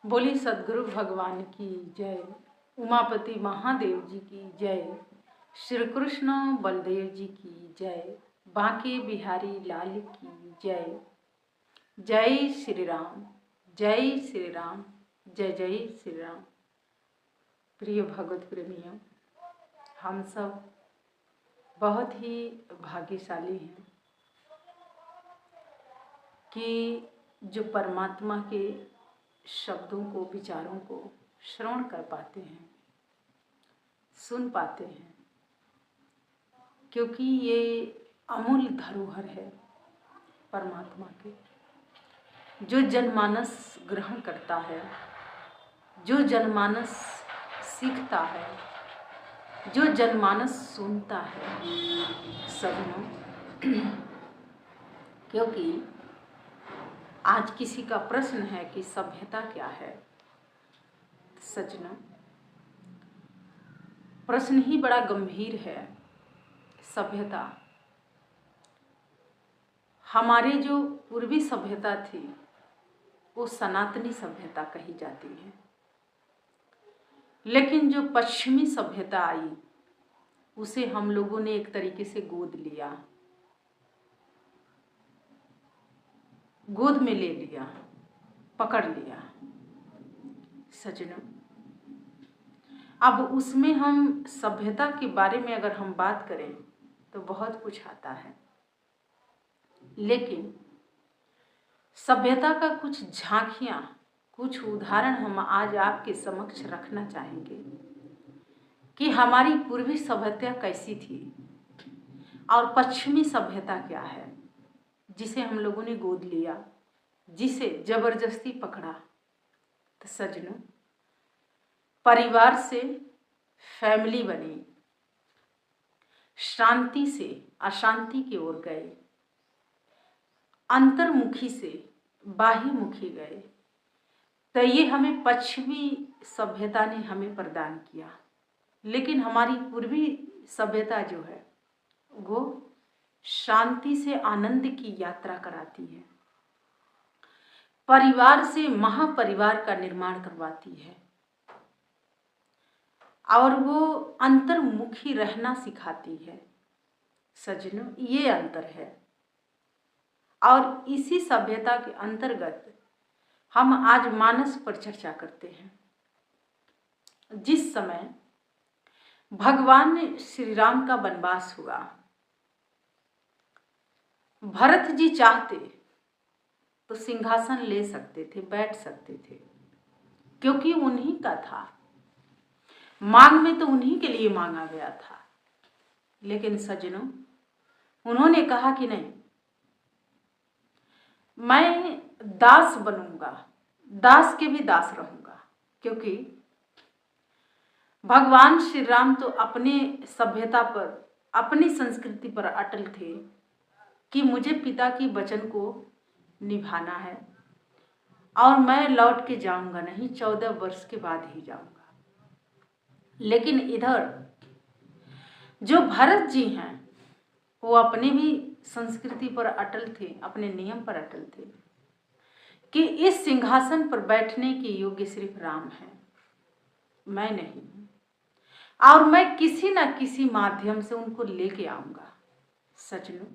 बोली सद्गुरु भगवान की जय। उमापति महादेव जी की जय। श्री कृष्ण बलदेव जी की जय। बांके बिहारी लाल की जय। जय श्री राम, जय श्री राम, जय जय श्री राम। प्रिय भगवत प्रेमियों, हम सब बहुत ही भाग्यशाली हैं कि जो परमात्मा के शब्दों को, विचारों को श्रवण कर पाते हैं, सुन पाते हैं, क्योंकि ये अमूल्य धरोहर है परमात्मा के। जो जनमानस ग्रहण करता है, जो जनमानस सीखता है, जो जनमानस सुनता है सजनों, क्योंकि आज किसी का प्रश्न है कि सभ्यता क्या है। सजनों, प्रश्न ही बड़ा गंभीर है। सभ्यता, हमारे जो पूर्वी सभ्यता थी वो सनातनी सभ्यता कही जाती है, लेकिन जो पश्चिमी सभ्यता आई उसे हम लोगों ने एक तरीके से गोद लिया, गोद में ले लिया, पकड़ लिया। सजनों, अब उसमें हम सभ्यता के बारे में अगर हम बात करें तो बहुत कुछ आता है, लेकिन सभ्यता का कुछ झांकियां, कुछ उदाहरण हम आज आपके समक्ष रखना चाहेंगे कि हमारी पूर्वी सभ्यता कैसी थी और पश्चिमी सभ्यता क्या है, जिसे हम लोगों ने गोद लिया, जिसे जबरदस्ती पकड़ा। तो सजनों, परिवार से फैमिली बनी, शांति से अशांति की ओर गए, अंतर्मुखी से बाह्यमुखी गए। तो ये हमें पश्चिमी सभ्यता ने हमें प्रदान किया, लेकिन हमारी पूर्वी सभ्यता जो है वो शांति से आनंद की यात्रा कराती है, परिवार से महापरिवार का निर्माण करवाती है और वो अंतर्मुखी रहना सिखाती है। सजनों, ये अंतर है और इसी सभ्यता के अंतर्गत हम आज मानस पर चर्चा करते हैं। जिस समय भगवान श्री राम का वनवास हुआ, भरत जी चाहते तो सिंहासन ले सकते थे, बैठ सकते थे, क्योंकि उन्हीं का था, मांग में तो उन्हीं के लिए मांगा गया था। लेकिन सजनों, उन्होंने कहा कि नहीं, मैं दास बनूंगा, दास के भी दास रहूंगा, क्योंकि भगवान श्री राम तो अपने सभ्यता पर, अपनी संस्कृति पर अटल थे कि मुझे पिता की वचन को निभाना है और मैं लौट के जाऊंगा नहीं, 14 वर्ष के बाद ही जाऊंगा। लेकिन इधर जो भरत जी हैं वो अपने भी संस्कृति पर अटल थे, अपने नियम पर अटल थे कि इस सिंहासन पर बैठने के योग्य सिर्फ राम है, मैं नहीं हूं, और मैं किसी न किसी माध्यम से उनको लेके आऊंगा। सजनों,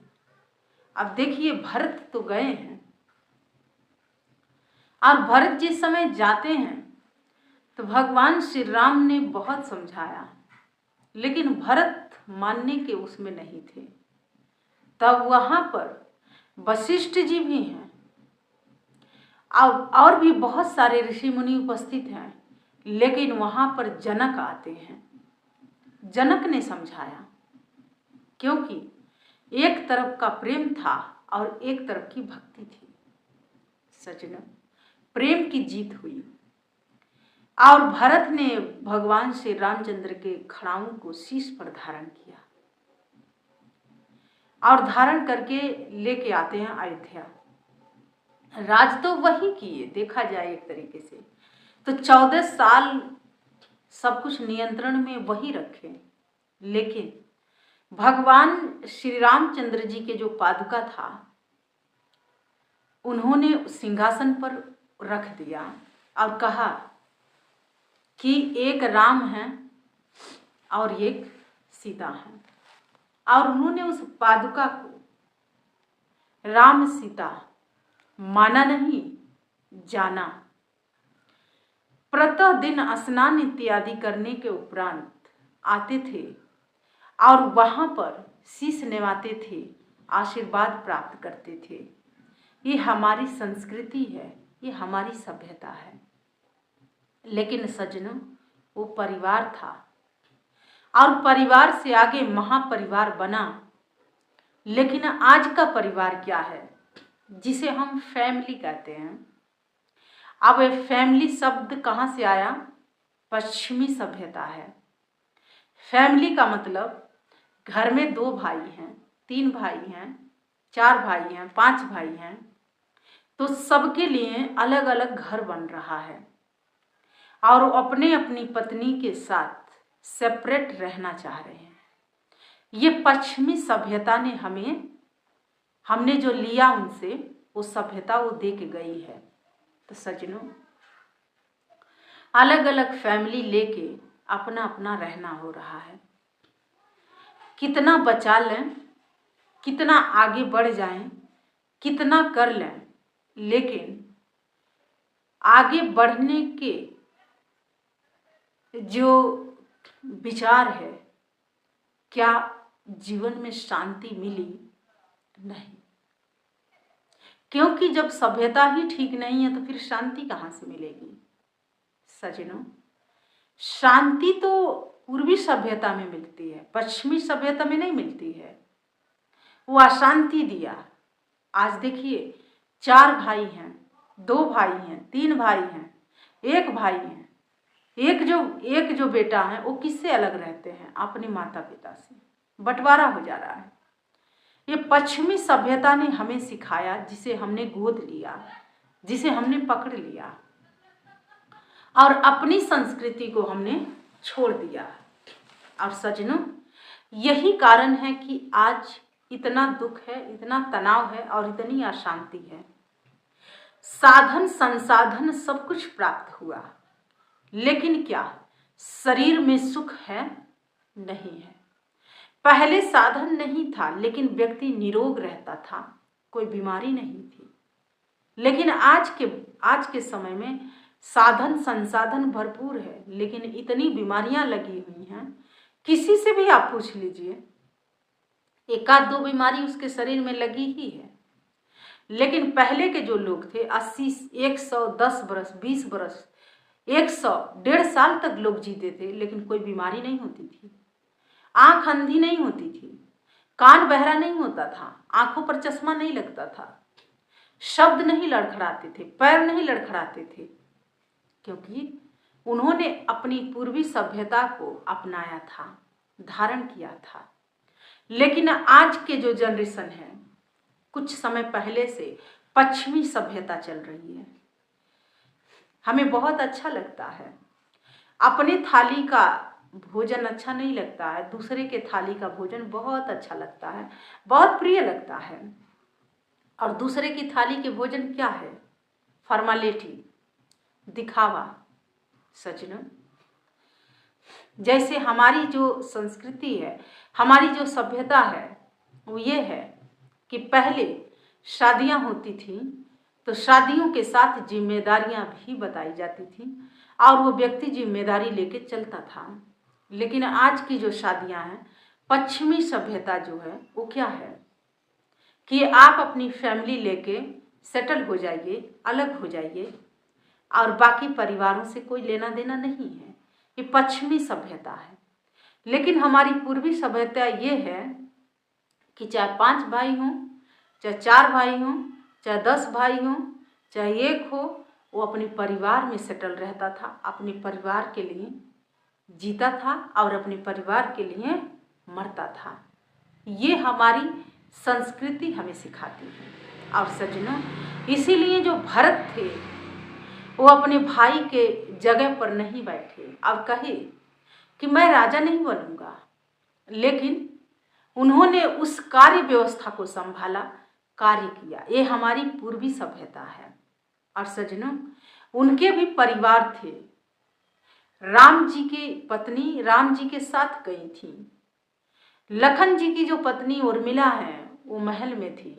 अब देखिए, भरत तो गए हैं और भरत जिस समय जाते हैं तो भगवान श्री राम ने बहुत समझाया, लेकिन भरत मानने के उसमें नहीं थे। तब वहां पर वशिष्ठ जी भी हैं और भी बहुत सारे ऋषि मुनि उपस्थित हैं, लेकिन वहां पर जनक आते हैं। जनक ने समझाया, क्योंकि एक तरफ का प्रेम था और एक तरफ की भक्ति थी। सजनों, प्रेम की जीत हुई और भरत ने भगवान श्री रामचंद्र के खड़ाऊं को शीश पर धारण किया और धारण करके लेके आते हैं अयोध्या। राज तो वही किए, देखा जाए एक तरीके से तो 14 साल सब कुछ नियंत्रण में वही रखे, लेकिन भगवान श्री रामचंद्र जी के जो पादुका था उन्होंने सिंहासन पर रख दिया और कहा कि एक राम है और एक सीता है, और उन्होंने उस पादुका को राम सीता माना नहीं, जाना। प्रतः दिन स्नान इत्यादि करने के उपरांत आते थे और वहां पर शीश नवाते थे, आशीर्वाद प्राप्त करते थे। ये हमारी संस्कृति है, ये हमारी सभ्यता है। लेकिन सज्जनों, वो परिवार था और परिवार से आगे महापरिवार बना। लेकिन आज का परिवार क्या है, जिसे हम फैमिली कहते हैं। अब ये फैमिली शब्द कहाँ से आया? पश्चिमी सभ्यता है। फैमिली का मतलब घर में 2 भाई हैं, 3 भाई हैं, 4 भाई हैं, 5 भाई हैं, तो सबके लिए अलग अलग घर बन रहा है और अपने अपनी पत्नी के साथ सेपरेट रहना चाह रहे हैं। ये पश्चिमी सभ्यता ने हमने जो लिया उनसे, वो सभ्यता वो दे के गई है। तो सज्जनों, अलग अलग फैमिली लेके अपना अपना रहना हो रहा है। कितना बचा लें, कितना आगे बढ़ जाएं, कितना कर लें, लेकिन आगे बढ़ने के जो विचार है, क्या जीवन में शांति मिली? नहीं। क्योंकि जब सभ्यता ही ठीक नहीं है तो फिर शांति कहाँ से मिलेगी? सज्जनों, शांति तो पूर्वी सभ्यता में मिलती है, पश्चिमी सभ्यता में नहीं मिलती है। वो अशांति दिया। आज देखिए, 4 भाई हैं, 2 भाई हैं, 3 भाई हैं, 1 भाई हैं, एक जो बेटा है वो किससे अलग रहते हैं? अपने माता पिता से। बंटवारा हो जा रहा है। ये पश्चिमी सभ्यता ने हमें सिखाया, जिसे हमने गोद लिया, जिसे हमने पकड़ लिया और अपनी संस्कृति को हमने छोड़ दिया। और सज्जनों, यही कारण है कि आज इतना दुख है, इतना तनाव है और इतनी अशांति है। साधन संसाधन सब कुछ प्राप्त हुआ, लेकिन क्या शरीर में सुख है? नहीं है। पहले साधन नहीं था, लेकिन व्यक्ति निरोग रहता था, कोई बीमारी नहीं थी। लेकिन आज के समय में साधन संसाधन भरपूर है, लेकिन इतनी बीमारियां लगी हुई हैं। किसी से भी आप पूछ लीजिए, 1-2 बीमारी उसके शरीर में लगी ही है। लेकिन पहले के जो लोग थे, 80, 110 बरस, 20 बरस, 100, 1.5 साल तक लोग जीते थे, लेकिन कोई बीमारी नहीं होती थी। आंख अंधी नहीं होती थी, कान बहरा नहीं होता था, आंखों पर चश्मा नहीं लगता था, शब्द नहीं लड़खड़ाते थे, पैर नहीं लड़खड़ाते थे, क्योंकि उन्होंने अपनी पूर्वी सभ्यता को अपनाया था, धारण किया था। लेकिन आज के जो जनरेशन है, कुछ समय पहले से पश्चिमी सभ्यता चल रही है। हमें बहुत अच्छा लगता है, अपने थाली का भोजन अच्छा नहीं लगता है, दूसरे के थाली का भोजन बहुत अच्छा लगता है, बहुत प्रिय लगता है। और दूसरे की थाली के भोजन क्या है? फॉर्मेलिटी, दिखावा। सज्जनों, जैसे हमारी जो संस्कृति है, हमारी जो सभ्यता है, वो ये है कि पहले शादियां होती थी तो शादियों के साथ जिम्मेदारियां भी बताई जाती थी और वो व्यक्ति जिम्मेदारी लेके चलता था। लेकिन आज की जो शादियां हैं, पश्चिमी सभ्यता जो है, वो क्या है कि आप अपनी फैमिली लेके सेटल हो जाइए, अलग हो जाइए और बाकी परिवारों से कोई लेना देना नहीं है। ये पश्चिमी सभ्यता है। लेकिन हमारी पूर्वी सभ्यता ये है कि चाहे 5 भाई हों, चाहे 4 भाई हों, चाहे 10 भाई हों, चाहे 1 हो, वो अपने परिवार में सेटल रहता था, अपने परिवार के लिए जीता था और अपने परिवार के लिए मरता था। ये हमारी संस्कृति हमें सिखाती है। और सज्जनों, इसीलिए जो भरत थे वो अपने भाई के जगह पर नहीं बैठे और कहे कि मैं राजा नहीं बनूंगा, लेकिन उन्होंने उस कार्य व्यवस्था को संभाला, कार्य किया। ये हमारी पूर्वी सभ्यता है। और सज्जनों, उनके भी परिवार थे। राम जी की पत्नी राम जी के साथ गई थी। लखन जी की जो पत्नी उर्मिला है वो महल में थी,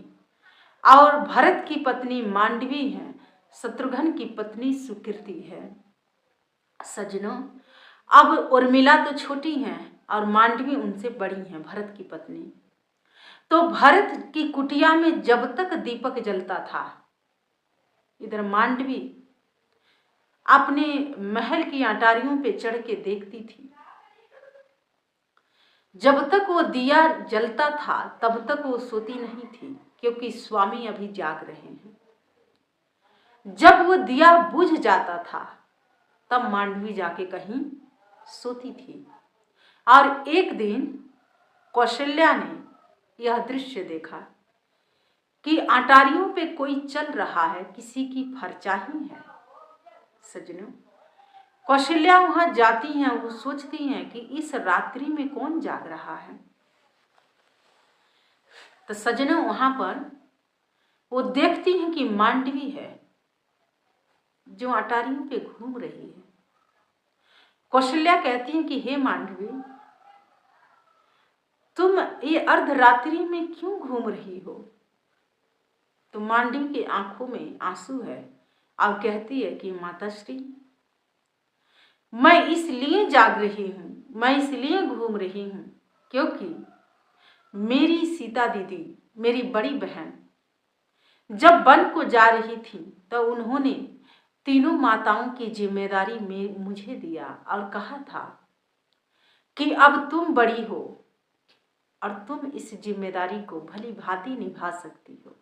और भरत की पत्नी मांडवी है, शत्रुघ्न की पत्नी सुकीर्ति है। सजनों, अब उर्मिला तो छोटी हैं और मांडवी उनसे बड़ी हैं, भरत की पत्नी। तो भरत की कुटिया में जब तक दीपक जलता था, इधर मांडवी अपने महल की अटारियों पे चढ़ के देखती थी। जब तक वो दिया जलता था तब तक वो सोती नहीं थी, क्योंकि स्वामी अभी जाग रहे हैं। जब वो दिया बुझ जाता था तब मांडवी जाके कहीं सोती थी। और एक दिन कौशल्या ने यह दृश्य देखा कि अटारियों पे कोई चल रहा है, किसी की परछाई है। सजनों, कौशल्या वहां जाती हैं, वो सोचती हैं कि इस रात्रि में कौन जाग रहा है। तो सजनों, वहां पर वो देखती हैं कि मांडवी है जो अटारियों पे घूम रही है। कौशल्या कहती हैं कि हे मांडवी, तुम ये अर्धरात्रि में क्यों घूम रही हो? तो मांडवी की आंखों में आंसू है और कहती है कि माताश्री, मैं इसलिए जाग रही हूँ, मैं इसलिए घूम रही हूँ क्योंकि मेरी सीता दीदी, मेरी बड़ी बहन, जब वन को जा रही थी तो उन्होंने तीनों माताओं की जिम्मेदारी में मुझे दिया और कहा था कि अब तुम बड़ी हो और तुम इस जिम्मेदारी को भली भांति निभा सकती हो,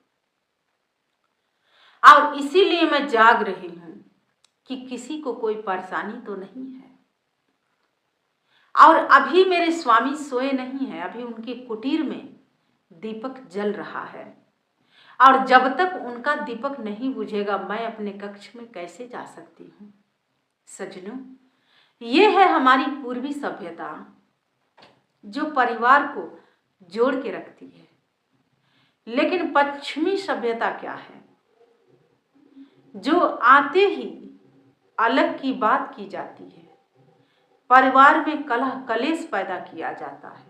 और इसीलिए मैं जाग रही हूं कि किसी को कोई परेशानी तो नहीं है। और अभी मेरे स्वामी सोए नहीं हैं, अभी उनके कुटीर में दीपक जल रहा है, और जब तक उनका दीपक नहीं बुझेगा मैं अपने कक्ष में कैसे जा सकती हूँ। सजनों, ये है हमारी पूर्वी सभ्यता जो परिवार को जोड़ के रखती है। लेकिन पश्चिमी सभ्यता क्या है, जो आते ही अलग की बात की जाती है, परिवार में कलह कलेश पैदा किया जाता है,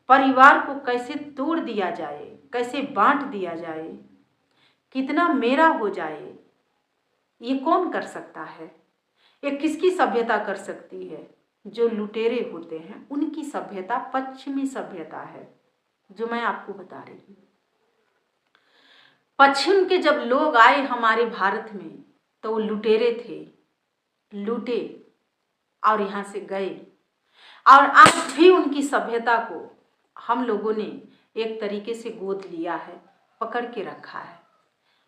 परिवार को कैसे तोड़ दिया जाए, कैसे बांट दिया जाए, कितना मेरा हो जाए, ये कौन कर सकता है? ये किसकी सभ्यता कर सकती है? जो लुटेरे होते हैं उनकी सभ्यता पश्चिमी सभ्यता है, जो मैं आपको बता रही हूँ। पश्चिम के जब लोग आए हमारे भारत में तो वो लुटेरे थे, लूटे और यहाँ से गए, और आज भी उनकी सभ्यता को हम लोगों ने एक तरीके से गोद लिया है, पकड़ के रखा है।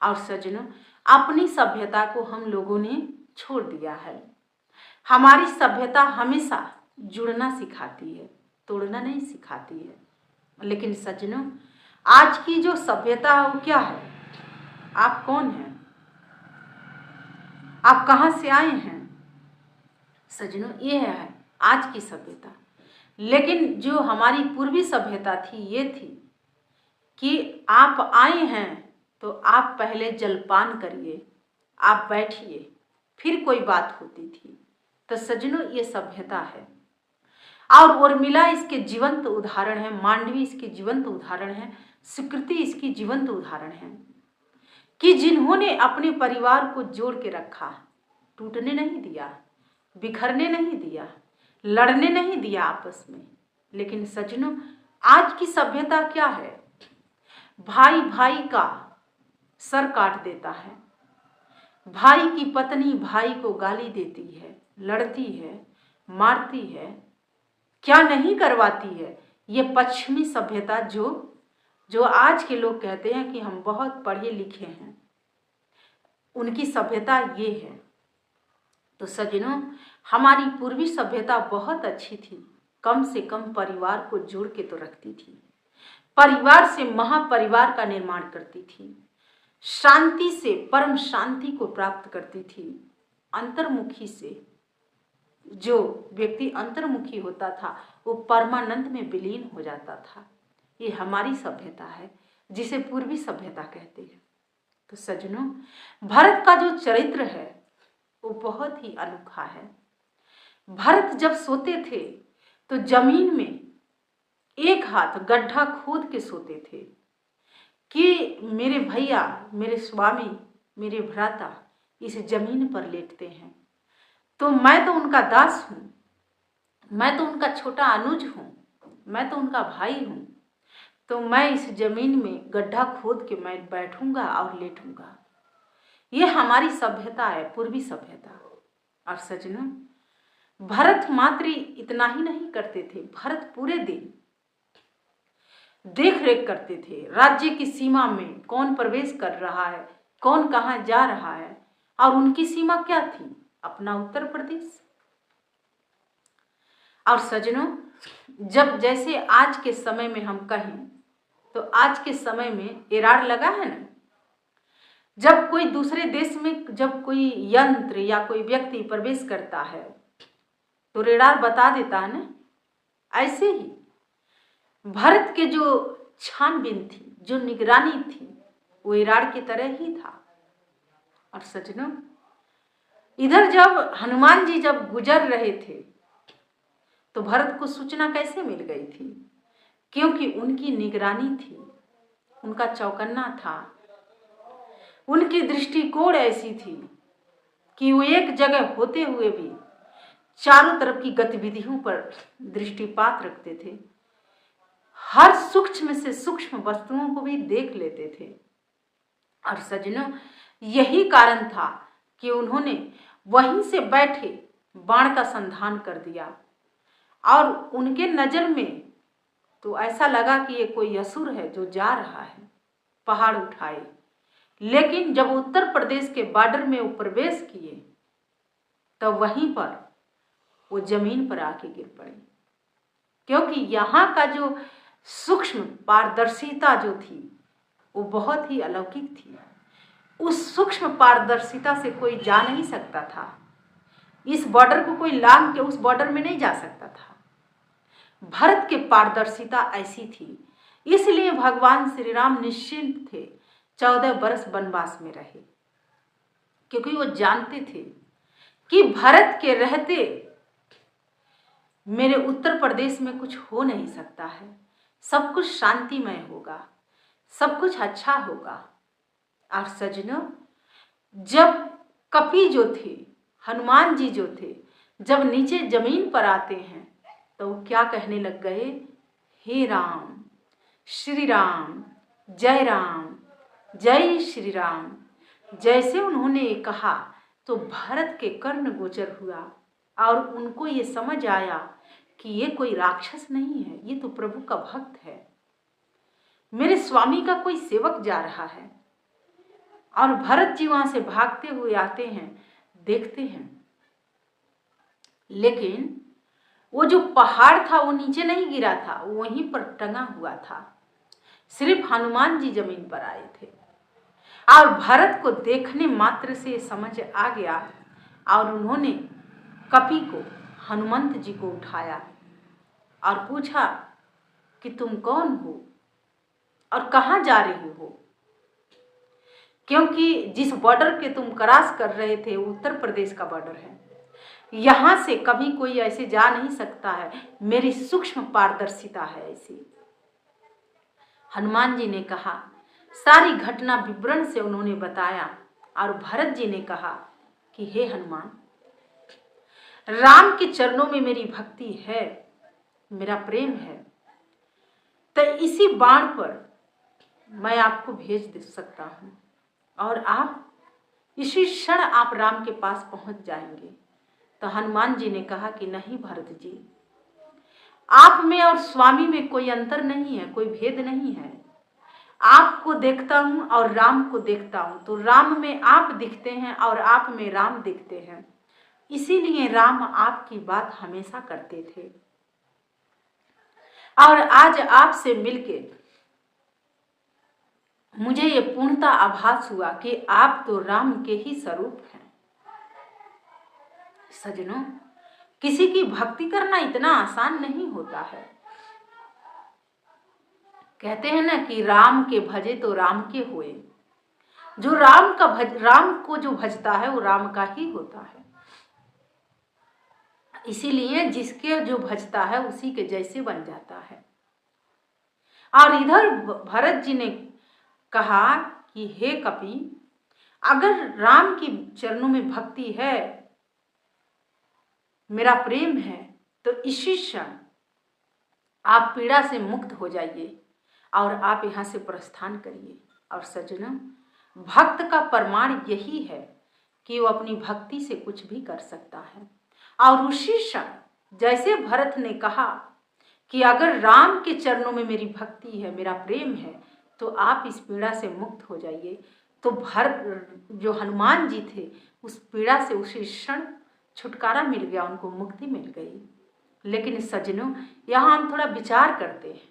और सजनों, अपनी सभ्यता को हम लोगों ने छोड़ दिया है। हमारी सभ्यता हमेशा जुड़ना सिखाती है, तोड़ना नहीं सिखाती है। लेकिन सजनों, आज की जो सभ्यता है वो क्या है? आप कौन हैं? आप कहाँ से आए हैं? सजनों, ये है आज की सभ्यता। लेकिन जो हमारी पूर्वी सभ्यता थी ये थी कि आप आए हैं तो आप पहले जलपान करिए, आप बैठिए, फिर कोई बात होती थी। तो सजनों, ये सभ्यता है। और उर्मिला इसके जीवंत उदाहरण है, मांडवी इसके जीवंत उदाहरण है, सुकृति इसकी जीवंत उदाहरण है कि जिन्होंने अपने परिवार को जोड़ के रखा, टूटने नहीं दिया, बिखरने नहीं दिया, लड़ने नहीं दिया आपस में। लेकिन सजनों, आज की सभ्यता क्या है? भाई भाई का सर काट देता है, भाई की पत्नी भाई को गाली देती है, लड़ती है, मारती है, क्या नहीं करवाती है। ये पश्चिमी सभ्यता जो आज के लोग कहते हैं कि हम बहुत पढ़े लिखे हैं, उनकी सभ्यता ये है। तो सजनों, हमारी पूर्वी सभ्यता बहुत अच्छी थी, कम से कम परिवार को जोड़ के तो रखती थी, परिवार से महापरिवार का निर्माण करती थी, शांति से परम शांति को प्राप्त करती थी। अंतर्मुखी से जो व्यक्ति अंतर्मुखी होता था वो परमानंद में विलीन हो जाता था। ये हमारी सभ्यता है जिसे पूर्वी सभ्यता कहते हैं। तो सजनों, भारत का जो चरित्र है वो बहुत ही अनोखा है। भरत जब सोते थे तो जमीन में एक हाथ गड्ढा खोद के सोते थे कि मेरे भैया, मेरे स्वामी, मेरे भ्राता इस जमीन पर लेटते हैं, तो मैं तो उनका दास हूँ, मैं तो उनका छोटा अनुज हूँ, मैं तो उनका भाई हूँ, तो मैं इस जमीन में गड्ढा खोद के मैं बैठूंगा और लेटूंगा। ये हमारी सभ्यता है, पूर्वी सभ्यता। और सजनों, भरत मात्र इतना ही नहीं करते थे, भरत पूरे दिन देख रेख करते थे राज्य की सीमा में कौन प्रवेश कर रहा है, कौन कहाँ जा रहा है। और उनकी सीमा क्या थी? अपना उत्तर प्रदेश। और सजनों, जब जैसे आज के समय में हम कहें तो आज के समय में एरार लगा है ना, जब कोई दूसरे देश में जब कोई यंत्र या कोई व्यक्ति प्रवेश करता है तो रेडार बता देता है ना। ऐसे ही भारत के जो छानबीन थी, जो निगरानी थी, वो एरार की तरह ही था। और सजनों, इधर जब हनुमान जी जब गुजर रहे थे तो भरत को सूचना कैसे मिल गई थी? क्योंकि उनकी निगरानी थी, उनका चौकन्ना था, उनकी दृष्टिकोण ऐसी थी कि वो एक जगह होते हुए भी चारों तरफ की गतिविधियों पर दृष्टिपात रखते थे, हर सूक्ष्म से सूक्ष्म वस्तुओं को भी देख लेते थे। और सजनों, यही कारण था कि उन्होंने वहीं से बैठे बाण का संधान कर दिया और उनके नजर में तो ऐसा लगा कि ये कोई असुर है जो जा रहा है पहाड़ उठाए। लेकिन जब उत्तर प्रदेश के बॉर्डर में वो प्रवेश किए तो वहीं पर वो जमीन पर आके गिर पड़े, क्योंकि यहाँ का जो सूक्ष्म पारदर्शिता जो थी वो बहुत ही अलौकिक थी। उस सूक्ष्म पारदर्शिता से कोई जा नहीं सकता था, इस बॉर्डर को कोई लांघ के उस बॉर्डर में नहीं जा सकता था। भारत की पारदर्शिता ऐसी थी, इसलिए भगवान श्री राम निश्चिंत थे, 14 वर्ष वनवास में रहे, क्योंकि वो जानते थे कि भारत के रहते मेरे उत्तर प्रदेश में कुछ हो नहीं सकता है, सब कुछ शांतिमय होगा, सब कुछ अच्छा होगा। और सजनों, जब कपि जो थे, हनुमान जी जो थे, जब नीचे जमीन पर आते हैं तो वो क्या कहने लग गए? हे राम, श्री राम, जय श्री राम। जैसे उन्होंने कहा तो भरत के कर्ण गोचर हुआ और उनको ये समझ आया कि ये कोई राक्षस नहीं है, ये तो प्रभु का भक्त है, मेरे स्वामी का कोई सेवक जा रहा है। और भरत जी वहां से भागते हुए आते हैं, देखते हैं, लेकिन वो जो पहाड़ था वो नीचे नहीं गिरा था, वो वहीं पर टंगा हुआ था, सिर्फ हनुमान जी जमीन पर आए थे। और भरत को देखने मात्र से समझ आ गया और उन्होंने कपि को, हनुमंत जी को उठाया और पूछा कि तुम कौन हो और कहाँ जा रहे हो? क्योंकि जिस बॉर्डर के तुम क्रॉस कर रहे थे उत्तर प्रदेश का बॉर्डर है, यहाँ से कभी कोई ऐसे जा नहीं सकता है, मेरी सूक्ष्म पारदर्शिता है ऐसी। हनुमान जी ने कहा, सारी घटना विवरण से उन्होंने बताया और भरत जी ने कहा कि हे हनुमान, राम के चरणों में मेरी भक्ति है, मेरा प्रेम है, तो इसी बाण पर मैं आपको भेज दे सकता हूँ और आप इसी क्षण आप राम के पास पहुंच जाएंगे। तो हनुमान जी ने कहा कि नहीं भरत जी, आप में और स्वामी में कोई अंतर नहीं है, कोई भेद नहीं है। आपको देखता हूं और राम को देखता हूं, तो राम में आप दिखते हैं और आप में राम दिखते हैं, इसीलिए राम आपकी बात हमेशा करते थे। और आज आपसे मिलके मुझे ये पूर्णता आभास हुआ कि आप तो राम के ही स्वरूप हैं। सजनों, किसी की भक्ति करना इतना आसान नहीं होता है। कहते हैं ना कि राम के भजे तो राम के होए, जो राम को जो भजता है वो राम का ही होता है। इसीलिए जिसके जो भजता है उसी के जैसे बन जाता है। और इधर भरत जी ने कहा कि हे कपि, अगर राम की चरणों में भक्ति है, मेरा प्रेम है, तो इसी क्षण आप पीड़ा से मुक्त हो जाइए और आप यहाँ से प्रस्थान करिए। और सज्जनों, भक्त का प्रमाण यही है कि वो अपनी भक्ति से कुछ भी कर सकता है। और उसी क्षण जैसे भरत ने कहा कि अगर राम के चरणों में मेरी भक्ति है, मेरा प्रेम है, तो आप इस पीड़ा से मुक्त हो जाइए, तो जो हनुमान जी थे उस पीड़ा से उसी क्षण छुटकारा मिल गया, उनको मुक्ति मिल गई। लेकिन सज्जनों, यहाँ हम थोड़ा विचार करते हैं,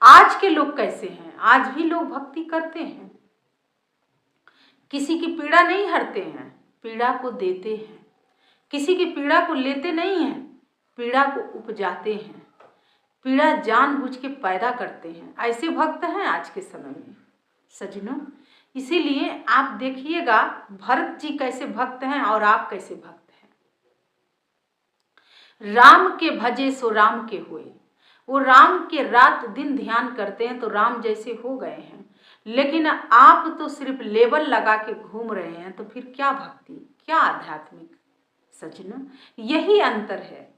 आज के लोग कैसे हैं? आज भी लोग भक्ति करते हैं, किसी की पीड़ा नहीं हरते हैं, पीड़ा को देते हैं। किसी की पीड़ा को लेते नहीं हैं, पीड़ा को उपजाते हैं, पीड़ा जानबूझ के पैदा करते हैं। ऐसे भक्त हैं आज के समय में सज्जनों। इसीलिए आप देखिएगा भरत जी कैसे भक्त हैं और आप कैसे भक्त हैं। राम के भजे सो राम के हुए, वो राम के रात दिन ध्यान करते हैं तो राम जैसे हो गए हैं। लेकिन आप तो सिर्फ लेबल लगा के घूम रहे हैं, तो फिर क्या भक्ति, क्या आध्यात्मिक? सज्जनों, यही अंतर है।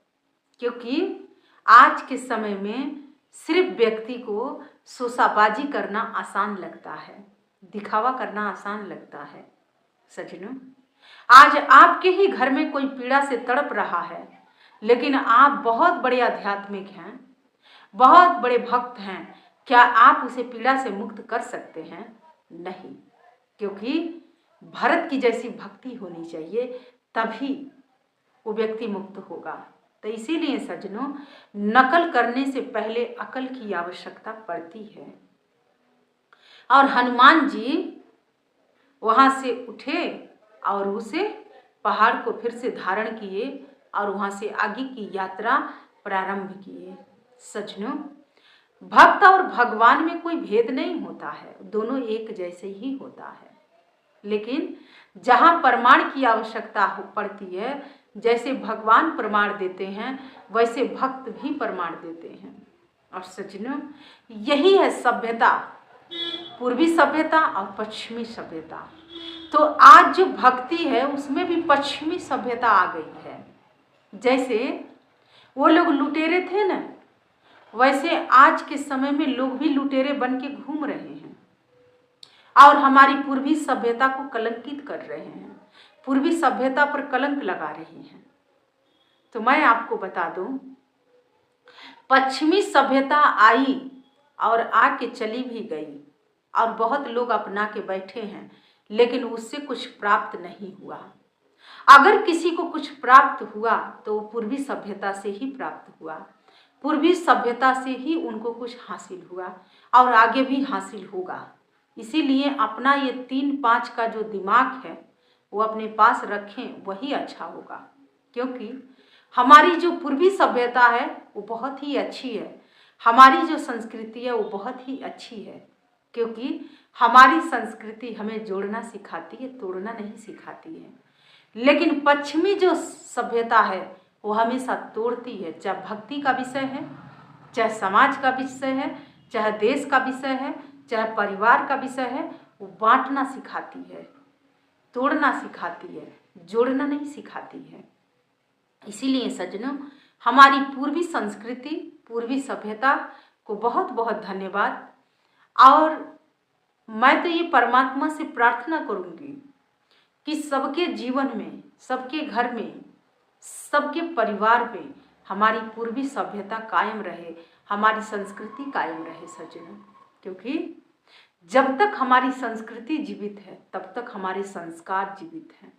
क्योंकि आज के समय में सिर्फ व्यक्ति को शोशाबाजी करना आसान लगता है, दिखावा करना आसान लगता है। सज्जनों, आज आपके ही घर में कोई पीड़ा से तड़प रहा है, लेकिन आप बहुत बड़े आध्यात्मिक हैं, बहुत बड़े भक्त हैं, क्या आप उसे पीड़ा से मुक्त कर सकते हैं? नहीं, क्योंकि भरत की जैसी भक्ति होनी चाहिए, तभी वो व्यक्ति मुक्त होगा। तो इसीलिए सज्जनों, नकल करने से पहले अकल की आवश्यकता पड़ती है। और हनुमान जी वहां से उठे और उसे पहाड़ को फिर से धारण किए और वहां से आगे की यात्रा प्रारंभ किए। सज्जनों, भक्त और भगवान में कोई भेद नहीं होता है, दोनों एक जैसे ही होता है। लेकिन जहाँ प्रमाण की आवश्यकता पड़ती है, जैसे भगवान प्रमाण देते हैं वैसे भक्त भी प्रमाण देते हैं। और सज्जनों, यही है सभ्यता, पूर्वी सभ्यता और पश्चिमी सभ्यता। तो आज जो भक्ति है उसमें भी पश्चिमी सभ्यता आ गई है। जैसे वो लोग लुटेरे थे ना, वैसे आज के समय में लोग भी लुटेरे बन के घूम रहे हैं और हमारी पूर्वी सभ्यता को कलंकित कर रहे हैं, पूर्वी सभ्यता पर कलंक लगा रही हैं। तो मैं आपको बता दूं, पश्चिमी सभ्यता आई और आके चली भी गई और बहुत लोग अपना के बैठे हैं, लेकिन उससे कुछ प्राप्त नहीं हुआ। अगर किसी को कुछ प्राप्त हुआ तो वो पूर्वी सभ्यता से ही प्राप्त हुआ, पूर्वी सभ्यता से ही उनको कुछ हासिल हुआ और आगे भी हासिल होगा। इसीलिए अपना ये 3-5 का जो दिमाग है वो अपने पास रखें, वही अच्छा होगा। क्योंकि हमारी जो पूर्वी सभ्यता है वो बहुत ही अच्छी है, हमारी जो संस्कृति है वो बहुत ही अच्छी है। क्योंकि हमारी संस्कृति हमें जोड़ना सिखाती है, तोड़ना नहीं सिखाती है। लेकिन पश्चिमी जो सभ्यता है वो हमेशा तोड़ती है, चाहे भक्ति का विषय है, चाहे समाज का विषय है, चाहे देश का विषय है, चाहे परिवार का विषय है, वो बांटना सिखाती है, तोड़ना सिखाती है, जोड़ना नहीं सिखाती है। इसीलिए सज्जनों, हमारी पूर्वी संस्कृति, पूर्वी सभ्यता को बहुत बहुत धन्यवाद। और मैं तो ये परमात्मा से प्रार्थना करूंगी कि सबके जीवन में, सबके घर में, सबके परिवार में हमारी पूर्वी सभ्यता कायम रहे, हमारी संस्कृति कायम रहे सज्जनों। क्योंकि जब तक हमारी संस्कृति जीवित है तब तक हमारे संस्कार जीवित हैं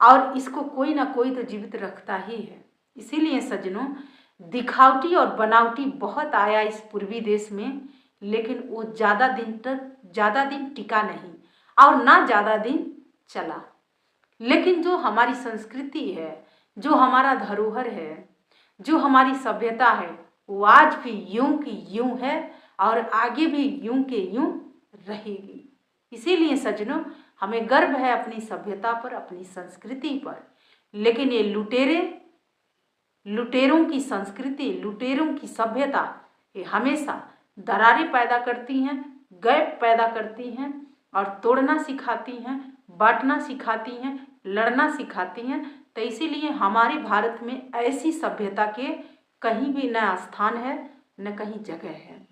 और इसको कोई ना कोई तो जीवित रखता ही है। इसीलिए सज्जनों, दिखावटी और बनावटी बहुत आया इस पूर्वी देश में, लेकिन वो ज़्यादा दिन टिका नहीं और ना ज़्यादा दिन चला। लेकिन जो हमारी संस्कृति है, जो हमारा धरोहर है, जो हमारी सभ्यता है, वो आज भी यूं की यूं है और आगे भी यूं के यूं रहेगी। इसीलिए सज्जनों, हमें गर्व है अपनी सभ्यता पर, अपनी संस्कृति पर। लेकिन ये लुटेरों की संस्कृति, लुटेरों की सभ्यता, ये हमेशा दरारें पैदा करती हैं, गैप पैदा करती हैं और तोड़ना सिखाती हैं, बांटना सिखाती हैं, लड़ना सिखाती हैं। तो इसीलिए हमारे भारत में ऐसी सभ्यता के कहीं भी न स्थान है, न कहीं जगह है।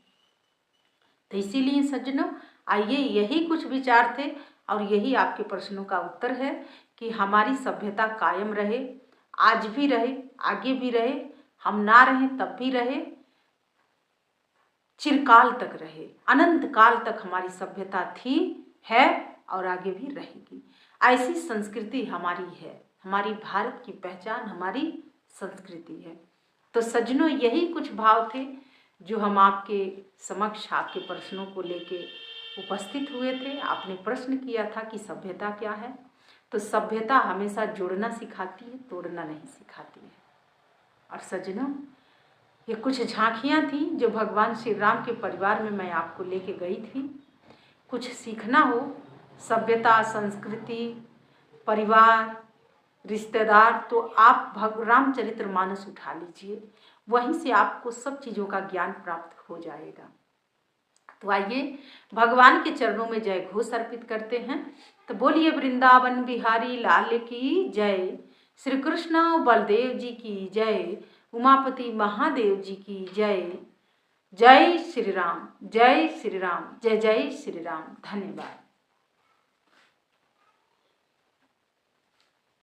तो इसीलिए सज्जनों, आइए, यही कुछ विचार थे और यही आपके प्रश्नों का उत्तर है कि हमारी सभ्यता कायम रहे, आज भी रहे, आगे भी रहे, हम ना रहें तब भी रहे, चिरकाल तक रहे, अनंत काल तक हमारी सभ्यता थी, है और आगे भी रहेगी। ऐसी संस्कृति हमारी है, हमारी भारत की पहचान हमारी संस्कृति है। तो सज्जनों, यही कुछ भाव थे जो हम आपके समक्ष आपके प्रश्नों को लेके उपस्थित हुए थे। आपने प्रश्न किया था कि सभ्यता क्या है। तो सभ्यता हमेशा जोड़ना सिखाती है, तोड़ना नहीं सिखाती है। और सज्जनों, ये कुछ झांकियाँ थी जो भगवान श्री राम के परिवार में मैं आपको लेके गई थी। कुछ सीखना हो, सभ्यता, संस्कृति, परिवार, रिश्तेदार, तो आप रामचरितमानस उठा लीजिए, वहीं से आपको सब चीज़ों का ज्ञान प्राप्त हो जाएगा। तो आइए, भगवान के चरणों में जय घोष अर्पित करते हैं। तो बोलिए वृंदावन बिहारी लाल की जय, श्री कृष्ण बलदेव जी की जय, उमापति महादेव जी की जय। जय श्री राम, जय श्री राम, जय जय श्री राम। धन्यवाद।